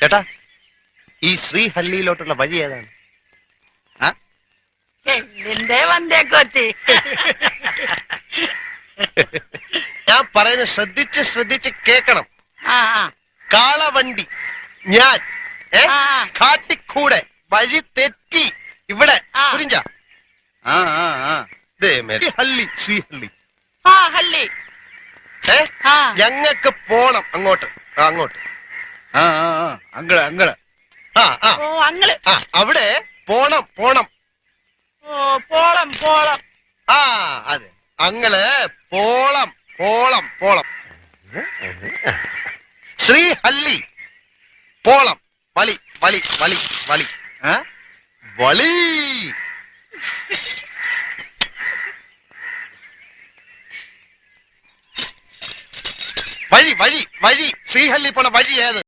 ചേട്ടാ, ഈ ശ്രീഹള്ളിയിലോട്ടുള്ള വഴി ഏതാണ്? എല്ലിന്റെ വന്തേക്കൊത്തി. ഞാൻ പറയുന്നത് ശ്രദ്ധിച്ച് കേക്കണം. കാളവണ്ടി ഞാൻ കാട്ടിക്കൂടെ വഴി തെറ്റി ഇവിടെ പുരിഞ്ച ഹള്ളി ശ്രീഹള്ളി ഹള്ളി. ഞങ്ങക്ക് പോണം അങ്ങോട്ട്. അങ്ങോട്ട് അങ്ങള് അങ്ങള് അങ്ങള് അവിടെ പോണം. പോളം പോളം. അതെ, അങ്ങള് പോളം പോളം പോളം. ശ്രീഹള്ളി പോളം വലി വലി വലി വലി വളി. വഴി വഴി വഴി ശ്രീഹള്ളി പോണ വഴി ഏത്?